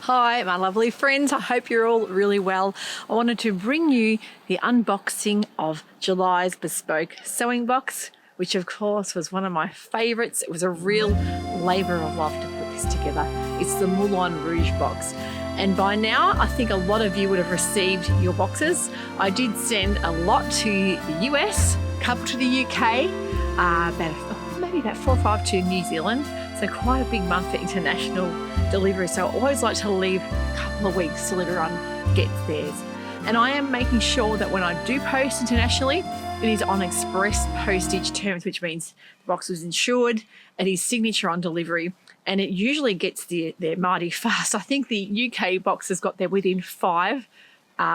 Hi, my lovely friends. I hope you're all really well. I wanted to bring you the unboxing of July's bespoke sewing box, which of course was one of my favourites. It was a real labour of love to put this together. It's the Moulin Rouge box. And by now, I think a lot of you would have received your boxes. I did send a lot to the US, a couple to the UK, maybe about 4 or 5 to New Zealand. So quite a big month for international delivery. So I always like to leave a couple of weeks to let everyone get theirs. And I am making sure that when I do post internationally, it is on express postage terms, which means the box was insured, it is signature on delivery, and it usually gets there mighty fast. I think the UK boxes got there within 5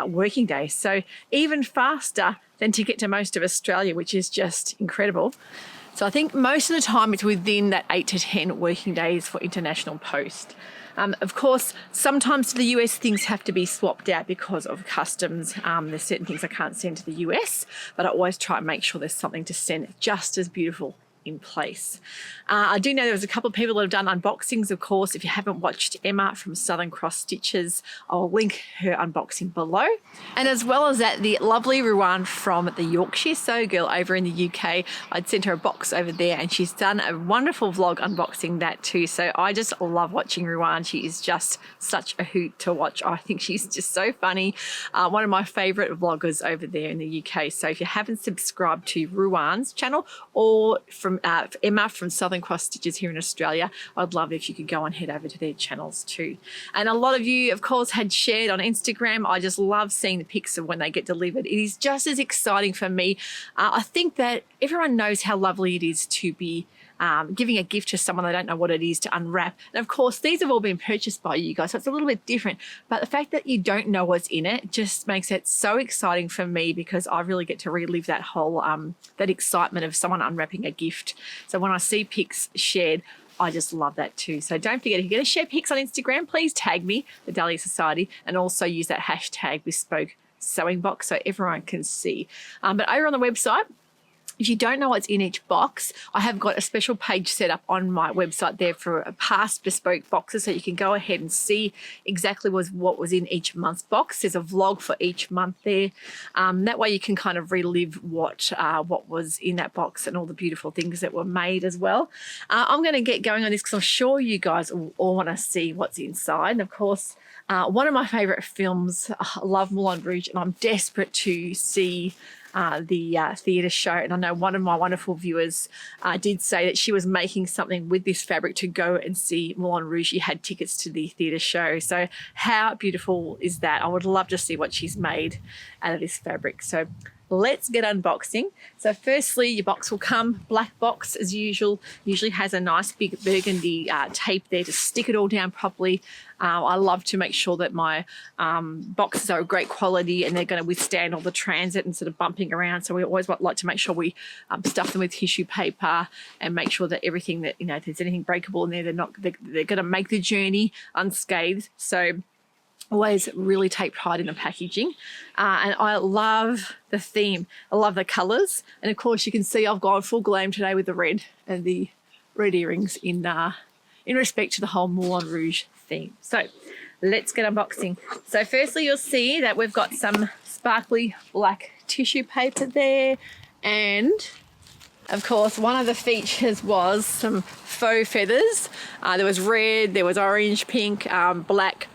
working days. So even faster than to get to most of Australia, which is just incredible. So I think most of the time it's within that 8 to 10 working days for international post. Of course, sometimes to the US things have to be swapped out because of customs. There's certain things I can't send to the US, but I always try and make sure there's something to send just as beautiful in place. I do know there was a couple of people that have done unboxings. Of course, if you haven't watched Emma from Southern Cross Stitches, I'll link her unboxing below. And as well as that, the lovely Ruan from the Yorkshire Sew Girl over in the UK, I'd sent her a box over there and she's done a wonderful vlog unboxing that too. So I just love watching Ruan. She is just such a hoot to watch. I think she's just so funny. One of my favourite vloggers over there in the UK. So if you haven't subscribed to Ruan's channel or from Emma from Southern Cross Stitches here in Australia, I'd love it if you could go and head over to their channels too. And a lot of you, of course, had shared on Instagram. I just love seeing the pics of when they get delivered. It is just as exciting for me. I think that everyone knows how lovely it is to be giving a gift to someone they don't know what it is to unwrap. And of course, these have all been purchased by you guys, so it's a little bit different. But the fact that you don't know what's in it just makes it so exciting for me because I really get to relive that whole, that excitement of someone unwrapping a gift. So when I see pics shared, I just love that too. So don't forget, if you're going to share pics on Instagram, please tag me, the Dahlia Society, and also use that hashtag bespoke sewing box so everyone can see. But over on the website, if you don't know what's in each box, I have got a special page set up on my website there for past bespoke boxes so you can go ahead and see exactly what was in each month's box. There's a vlog for each month there. That way you can kind of relive what was in that box and all the beautiful things that were made as well. I'm going to get going on this because I'm sure you guys all want to see what's inside. And of course, one of my favourite films, I love Moulin Rouge, and I'm desperate to see the theatre show. And I know one of my wonderful viewers did say that she was making something with this fabric to go and see Moulin Rouge. She had tickets to the theatre show. So how beautiful is that? I would love to see what she's made out of this fabric. So let's get unboxing. So firstly, your box will come black box as usual. Usually has a nice big burgundy tape there to stick it all down properly. I love to make sure that my boxes are of great quality and they're going to withstand all the transit and sort of bumping around. So we always like to make sure we stuff them with tissue paper and make sure that everything that, if there's anything breakable in there, they're going to make the journey unscathed. So always really take pride in the packaging. And I love the theme. I love the colours. And of course you can see I've gone full glam today with the red and the red earrings in respect to the whole Moulin Rouge theme. So let's get unboxing. So firstly you'll see that we've got some sparkly black tissue paper there. And of course, one of the features was some faux feathers. There was red, there was orange, pink, black,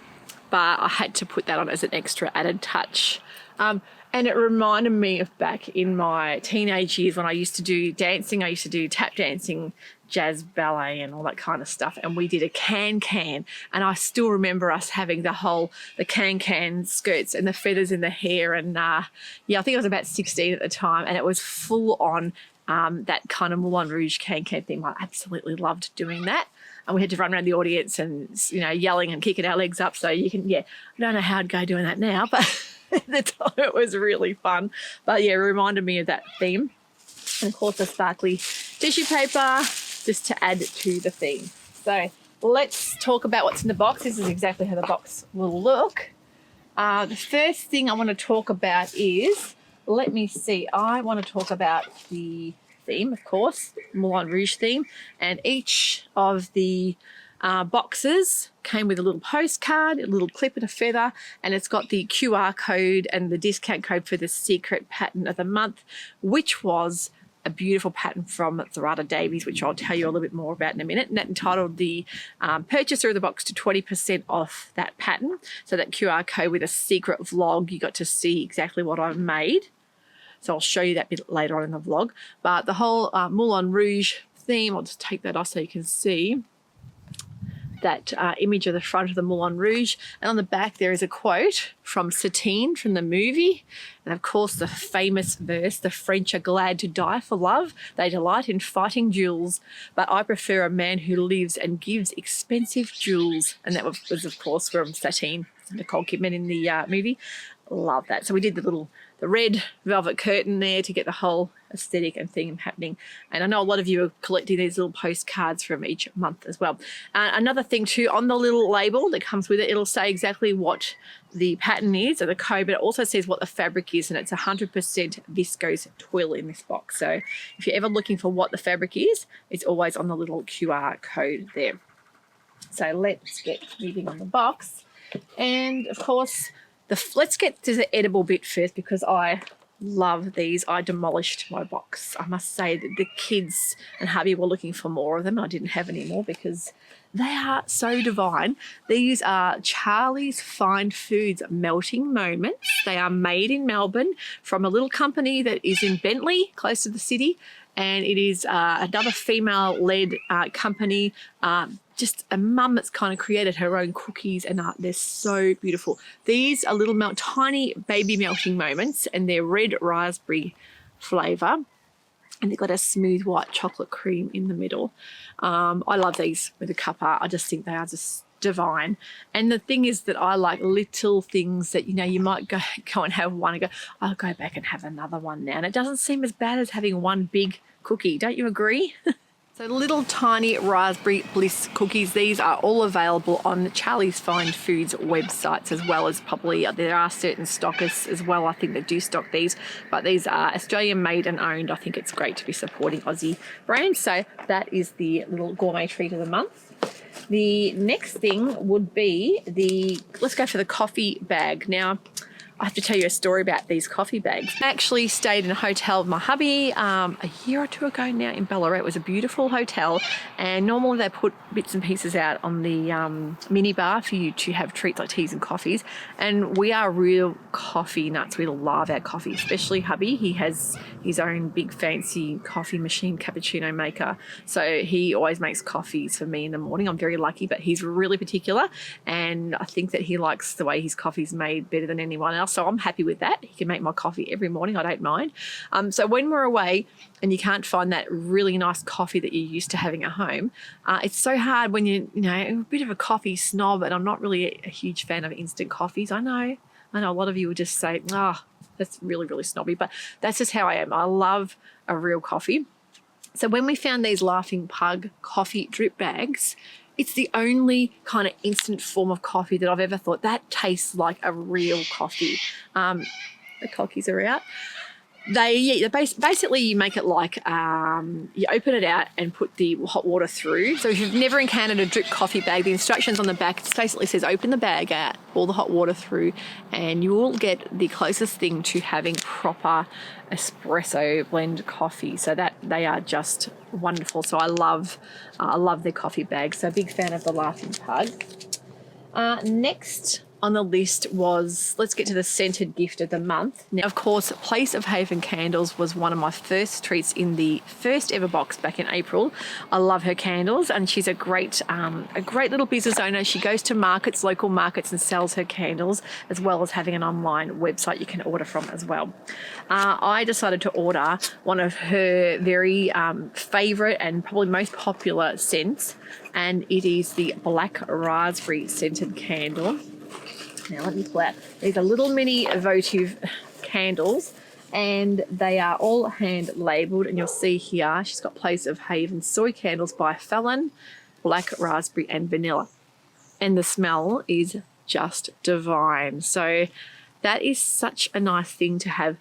but I had to put that on as an extra added touch. And it reminded me of back in my teenage years when I used to do dancing. I used to do tap dancing, jazz ballet and all that kind of stuff. And we did a can-can. And I still remember us having the can-can skirts and the feathers in the hair. And I think I was about 16 at the time. And it was full on that kind of Moulin Rouge can-can thing. I absolutely loved doing that. And we had to run around the audience and, yelling and kicking our legs up. So you can, I don't know how I'd go doing that now, but at the time it was really fun. But it reminded me of that theme. And of course the sparkly tissue paper just to add to the theme. So let's talk about what's in the box. This is exactly how the box will look. The first thing I want to talk about is, I want to talk about the theme, of course, Moulin Rouge theme, and each of the boxes came with a little postcard, a little clip and a feather, and it's got the QR code and the discount code for the secret pattern of the month, which was a beautiful pattern from Dhurata Davies, which I'll tell you a little bit more about in a minute. And that entitled the purchaser of the box to 20% off that pattern. So that QR code with a secret vlog, you got to see exactly what I made. So I'll show you that bit later on in the vlog. But the whole Moulin Rouge theme, I'll just take that off so you can see that image of the front of the Moulin Rouge. And on the back there is a quote from Satine from the movie. And of course the famous verse, the French are glad to die for love. They delight in fighting duels. But I prefer a man who lives and gives expensive jewels. And that was of course from Satine, Nicole Kidman in the movie. Love that. So we did the red velvet curtain there to get the whole aesthetic and theme happening. And I know a lot of you are collecting these little postcards from each month as well. Another thing too, on the little label that comes with it, it'll say exactly what the pattern is or the code, but it also says what the fabric is, and it's 100% viscose twill in this box. So if you're ever looking for what the fabric is, it's always on the little QR code there. So let's get moving on the box. And of course, let's get to the edible bit first, because I love these. I demolished my box. I must say that the kids and hubby were looking for more of them. I didn't have any more because they are so divine. These are Charlie's Fine Foods Melting Moments. They are made in Melbourne from a little company that is in Bentley, close to the city. And it is another female-led company, just a mum that's kind of created her own cookies, and they're so beautiful. These are little tiny baby melting moments, and they're red raspberry flavour, and they've got a smooth white chocolate cream in the middle. I love these with a cuppa. I just think they are just divine. And the thing is that I like little things that, you know, you might go and have one and go, I'll go back and have another one now. And it doesn't seem as bad as having one big cookie. Don't you agree? So little tiny raspberry Bliss cookies. These are all available on Charlie's Fine Foods websites, as well as probably there are certain stockists as well, I think, that do stock these, but these are Australian made and owned. I think it's great to be supporting Aussie brands. So that is the little gourmet treat of the month. The next thing would be let's go for the coffee bag. Now, I have to tell you a story about these coffee bags. I actually stayed in a hotel with my hubby a year or two ago now in Ballarat. It was a beautiful hotel, and normally they put bits and pieces out on the mini bar for you to have treats like teas and coffees. And we are real coffee nuts. We love our coffee, especially hubby. He has his own big fancy coffee machine, cappuccino maker. So he always makes coffees for me in the morning. I'm very lucky, but he's really particular, and I think that he likes the way his coffee's made better than anyone else. So I'm happy with that. He can make my coffee every morning. I don't mind. So when we're away and you can't find that really nice coffee that you're used to having at home, it's so hard when you're a bit of a coffee snob, and I'm not really a huge fan of instant coffees. I know a lot of you will just say, that's really, really snobby, but that's just how I am. I love a real coffee. So when we found these Laughing Pug coffee drip bags, it's the only kind of instant form of coffee that I've ever thought that tastes like a real coffee. The cockies are out. Basically you make it like you open it out and put the hot water through. So if you've never encountered a drip coffee bag, the instructions on the back basically says open the bag out, pour the hot water through, and you will get the closest thing to having proper espresso blend coffee. So that they are just wonderful. So I love their coffee bags. So a big fan of the Laughing Pug. Next on the list was, let's get to the scented gift of the month. Now, of course, Place of Haven Candles was one of my first treats in the first ever box back in April. I love her candles, and she's a great little business owner. She goes to markets, local markets, and sells her candles, as well as having an online website you can order from as well. I decided to order one of her very favourite and probably most popular scents, and it is the Black Raspberry scented candle. Now let me pull out. These are little mini votive candles, and they are all hand labelled, and you'll see here she's got Place of Haven soy candles by Fallon, black raspberry and vanilla, and the smell is just divine. So that is such a nice thing to have.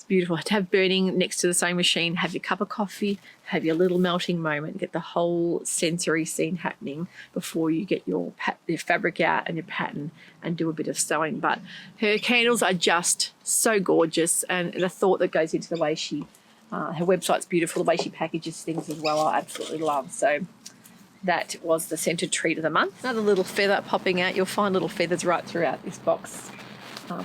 beautiful to have burning next to the sewing machine, have your cup of coffee, have your little melting moment, get the whole sensory scene happening before you get your fabric out and your pattern and do a bit of sewing. But her candles are just so gorgeous, and the thought that goes into the way she, her website's beautiful, the way she packages things as well, I absolutely love. So that was the scented treat of the month. Another little feather popping out. You'll find little feathers right throughout this box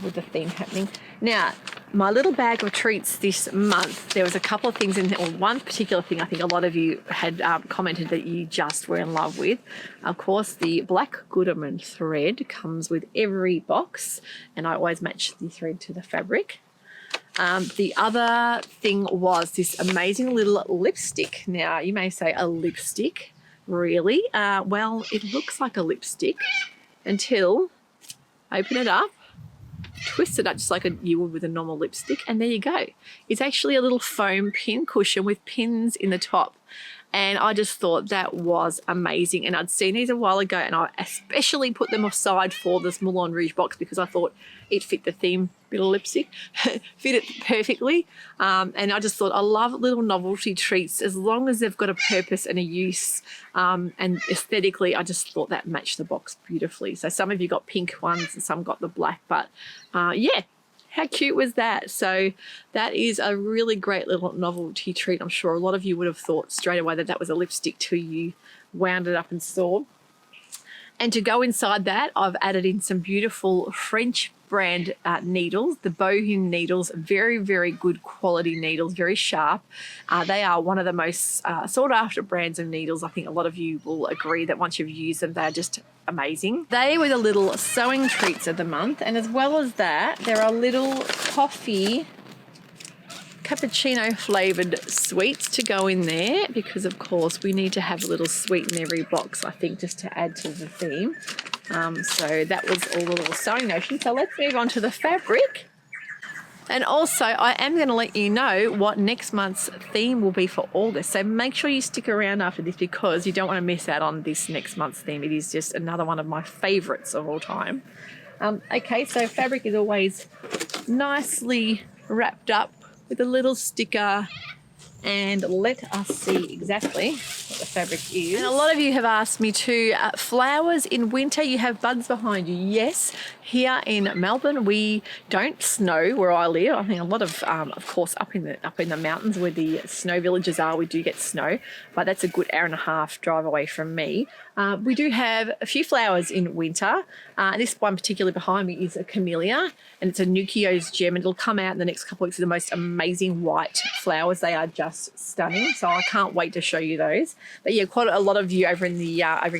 with the theme happening. Now, my little bag of treats this month, there was a couple of things in there, or one particular thing I think a lot of you had commented that you just were in love with. Of course, the black Goodman thread comes with every box, and I always match the thread to the fabric. The other thing was this amazing little lipstick. Now, you may say a lipstick, really? Well, it looks like a lipstick until open it up, twist it up just like you would with a normal lipstick, and there you go. It's actually a little foam pin cushion with pins in the top, and I just thought that was amazing. And I'd seen these a while ago, and I especially put them aside for this Moulin Rouge box because I thought it fit the theme. Little lipstick fit it perfectly, and I just thought I love little novelty treats as long as they've got a purpose and a use, and aesthetically I just thought that matched the box beautifully. So some of you got pink ones and some got the black, but yeah, how cute was that? So that is a really great little novelty treat. I'm sure a lot of you would have thought straight away that that was a lipstick till you wound it up and saw. And to go inside that, I've added in some beautiful French brand needles, the Bohun needles, very, very good quality needles, very sharp. They are one of the most sought after brands of needles. I think a lot of you will agree that once you've used them, they're just amazing. They were the little sewing treats of the month. And as well as that, there are little coffee cappuccino flavored sweets to go in there because of course we need to have a little sweet in every box, I think, just to add to the theme. So that was all the little sewing notion. So let's move on to the fabric. And also I am going to let you know what next month's theme will be for August. So make sure you stick around after this because you don't want to miss out on this next month's theme. It is just another one of my favorites of all time. Okay, so fabric is always nicely wrapped up with a little sticker, and let us see exactly what the fabric is. And a lot of you have asked me too, flowers in winter, you have buds behind you. Yes, here in Melbourne we don't snow where I live. I think a lot of course up in the mountains where the snow villages are, we do get snow, but that's a good hour and a half drive away from me. We do have a few flowers in winter. This one particularly behind me is a camellia, and it's a Nucio's gem, and it'll come out in the next couple of weeks with the most amazing white flowers. They are just stunning, so I can't wait to show you those. But yeah, quite a lot of you over in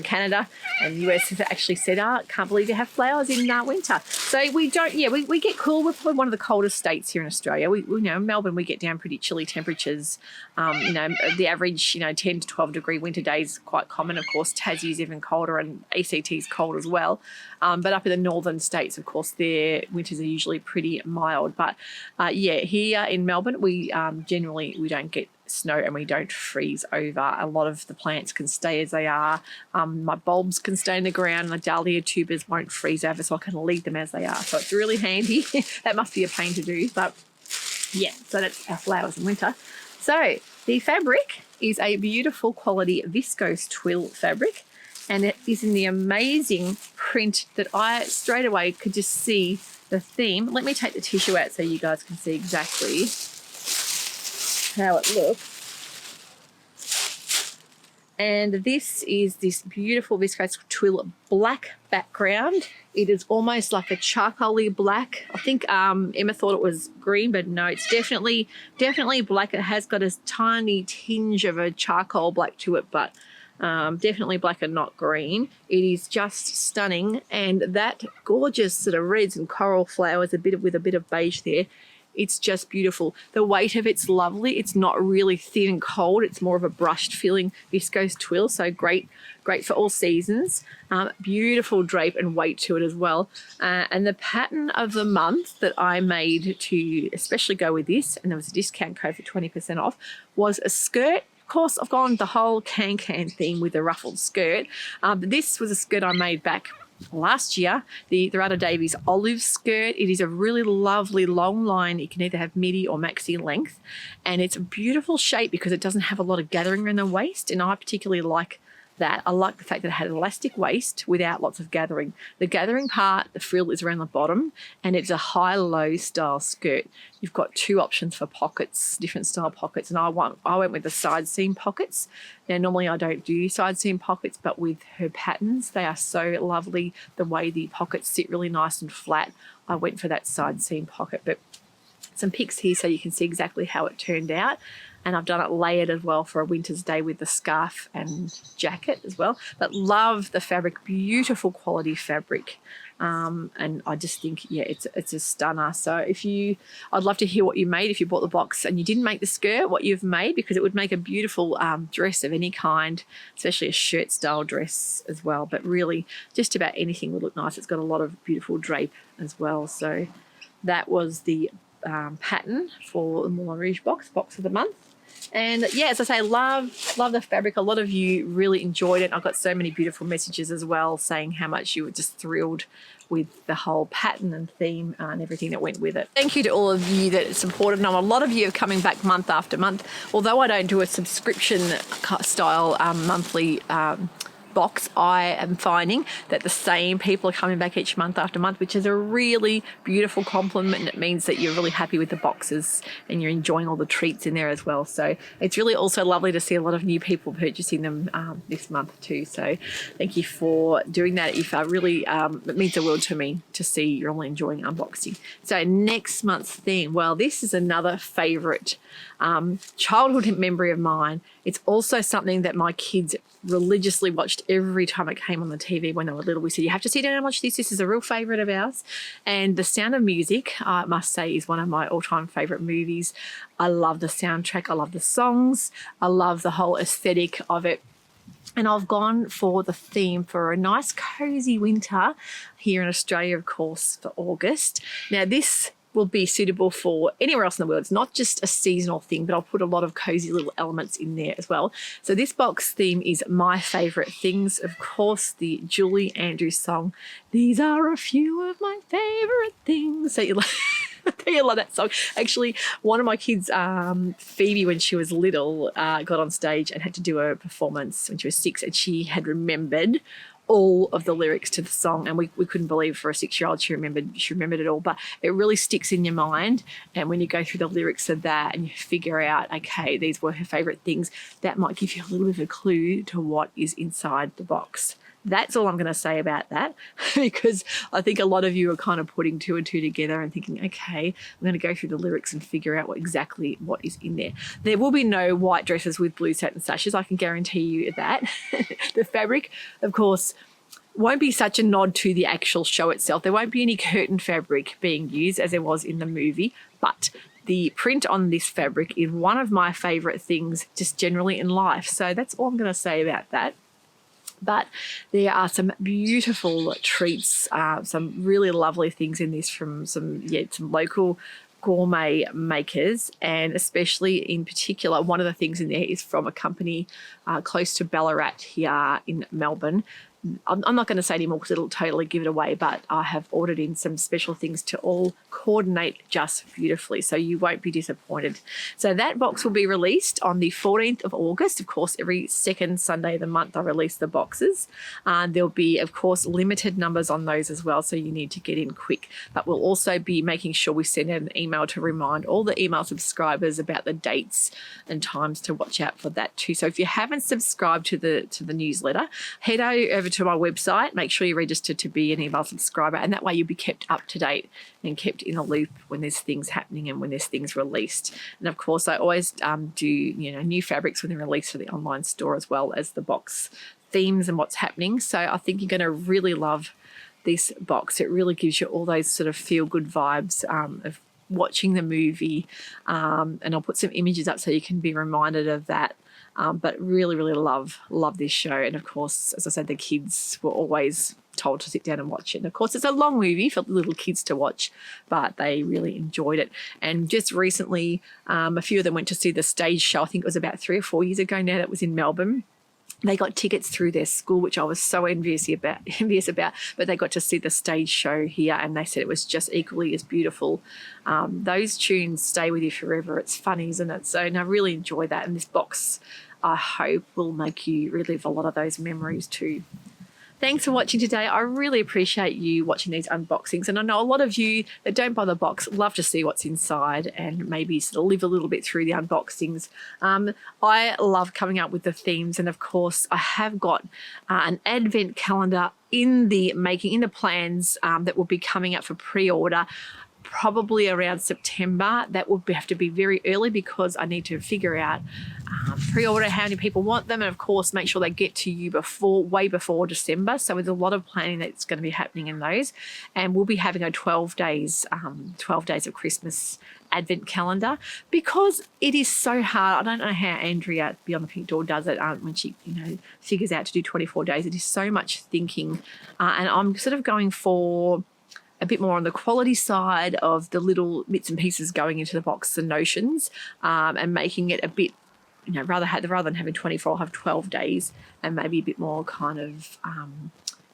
Canada and the US have actually said, can't believe you have flowers in winter. So we don't, we get cool. We're probably one of the coldest states here in Australia. We in Melbourne, we get down pretty chilly temperatures. The average, 10 to 12 degree winter days quite common. Of course, Tassie is even colder and ACT is cold as well. But up in the northern states, of course, their winters are usually pretty mild. But here in Melbourne, we generally we don't get snow and we don't freeze over. A lot of the plants can stay as they are. My bulbs can stay in the ground, and the Dahlia tubers won't freeze over, so I can leave them as they are. So it's really handy. That must be a pain to do, but yeah, so that's our flowers in winter. So the fabric is a beautiful quality viscose twill fabric, and it is in the amazing print that I straight away could just see the theme. Let me take the tissue out so you guys can see exactly how it looks. And this is this beautiful viscose twill black background. It is almost like a charcoaly black. I think Emma thought it was green, but no, it's definitely black. It has got a tiny tinge of a charcoal black to it, but definitely black and not green. It is just stunning, and that gorgeous sort of reds and coral flowers, with a bit of beige there. It's just beautiful. The weight of it's lovely. It's not really thin and cold. It's more of a brushed feeling viscose twill, so great for all seasons. Beautiful drape and weight to it as well. And the pattern of the month that I made to especially go with this, and there was a discount code for 20% off, was a skirt. Of course, I've gone the whole can theme with a ruffled skirt. But this was a skirt I made back last year, the Dhurata Davies olive skirt. It is a really lovely long line. You can either have midi or maxi length, and it's a beautiful shape because it doesn't have a lot of gathering in the waist, and I particularly like that. I like the fact that it had an elastic waist without lots of gathering. The gathering part, the frill is around the bottom, and it's a high-low style skirt. You've got two options for pockets, different style pockets, and I went with the side seam pockets. Now, normally I don't do side seam pockets, but with her patterns, they are so lovely. The way the pockets sit really nice and flat, I went for that side seam pocket. But some pics here so you can see exactly how it turned out. And I've done it layered as well for a winter's day with the scarf and jacket as well. But love the fabric, beautiful quality fabric. And I just think, yeah, it's a stunner. So I'd love to hear what you made if you bought the box and you didn't make the skirt, what you've made, because it would make a beautiful dress of any kind, especially a shirt style dress as well. But really just about anything would look nice. It's got a lot of beautiful drape as well. So that was the pattern for the Moulin Rouge box of the month. And yeah, as I say, love the fabric. A lot of you really enjoyed it. I got so many beautiful messages as well saying how much you were just thrilled with the whole pattern and theme and everything that went with it. Thank you to all of you that supported. And a lot of you are coming back month after month. Although I don't do a subscription style monthly box, I am finding that the same people are coming back each month after month, which is a really beautiful compliment. It means that you're really happy with the boxes and you're enjoying all the treats in there as well. So it's really also lovely to see a lot of new people purchasing them this month too. So thank you for doing that. If I really, it means the world to me to see you're all enjoying unboxing. So next month's theme, well, this is another favourite childhood memory of mine. It's also something that my kids religiously watched every time it came on the TV when they were little. We said, you have to sit down and watch this. This is a real favourite of ours. And The Sound of Music, I must say, is one of my all-time favourite movies. I love the soundtrack. I love the songs. I love the whole aesthetic of it. And I've gone for the theme for a nice cozy winter here in Australia, of course, for August. Now, this will be suitable for anywhere else in the world. It's not just a seasonal thing, but I'll put a lot of cozy little elements in there as well. So this box theme is My Favourite Things. Of course, the Julie Andrews song, These Are a Few of My Favourite Things. So you love that song. Actually, one of my kids, Phoebe, when she was little, got on stage and had to do a performance when she was 6, and she had remembered all of the lyrics to the song, and we couldn't believe for a 6-year-old she remembered it all. But it really sticks in your mind, and when you go through the lyrics of that and you figure out, okay, these were her favourite things, that might give you a little bit of a clue to what is inside the box. That's all I'm going to say about that, because I think a lot of you are kind of putting 2 and 2 together and thinking, okay, I'm going to go through the lyrics and figure out what is in there. There will be no white dresses with blue satin sashes. I can guarantee you that. The fabric, of course, won't be such a nod to the actual show itself. There won't be any curtain fabric being used as there was in the movie, but the print on this fabric is one of my favourite things just generally in life. So that's all I'm going to say about that. But there are some beautiful treats, some really lovely things in this from some local gourmet makers, and especially in particular, one of the things in there is from a company close to Ballarat here in Melbourne. I'm not going to say anymore because it'll totally give it away, but I have ordered in some special things to all coordinate just beautifully, so you won't be disappointed. So that box will be released on the 14th of August. Of course, every second Sunday of the month I release the boxes. There'll be, of course, limited numbers on those as well, so you need to get in quick. But we'll also be making sure we send out an email to remind all the email subscribers about the dates and times to watch out for that too. So if you haven't subscribed to the newsletter, head over to my website, make sure you register to be an email subscriber, and that way you'll be kept up to date and kept in a loop when there's things happening and when there's things released. And of course, I always do new fabrics when they're released for the online store, as well as the box themes and what's happening. So I think you're going to really love this box. It really gives you all those sort of feel good vibes of watching the movie, and I'll put some images up so you can be reminded of that. But really, really love this show. And of course, as I said, the kids were always told to sit down and watch it. And of course, it's a long movie for little kids to watch, but they really enjoyed it. And just recently, a few of them went to see the stage show. I think it was about 3 or 4 years ago now, that was in Melbourne. they got tickets through their school, which I was so envious about, but they got to see the stage show here, and they said it was just equally as beautiful. Those tunes stay with you forever. It's fun, isn't it? So, and I really enjoy that. And this box, I hope, will make you relive a lot of those memories too. Thanks for watching today. I really appreciate you watching these unboxings. And I know a lot of you that don't buy the box love to see what's inside and maybe sort of live a little bit through the unboxings. I love coming up with the themes. And of course, I have got an advent calendar in the plans that will be coming up for pre-order probably around September. That will have to be very early because I need to figure out pre-order how many people want them, and of course make sure they get to you way before December. So there's a lot of planning that's going to be happening in those, and we'll be having a 12 days of Christmas advent calendar because it is so hard. I don't know how Andrea Beyond the Pink Door does it when she figures out to do 24 days. It is so much thinking, and I'm sort of going for a bit more on the quality side of the little bits and pieces going into the box and notions, and making it a bit, rather than having 24, I'll have 12 days and maybe a bit more kind of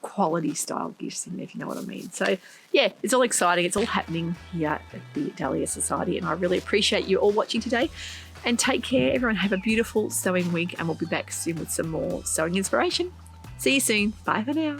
quality style gifts in there, if you know what I mean. So yeah, it's all exciting. It's all happening here at the Dahlia Society, and I really appreciate you all watching today. And take care, everyone. Have a beautiful sewing week, and we'll be back soon with some more sewing inspiration. See you soon. Bye for now.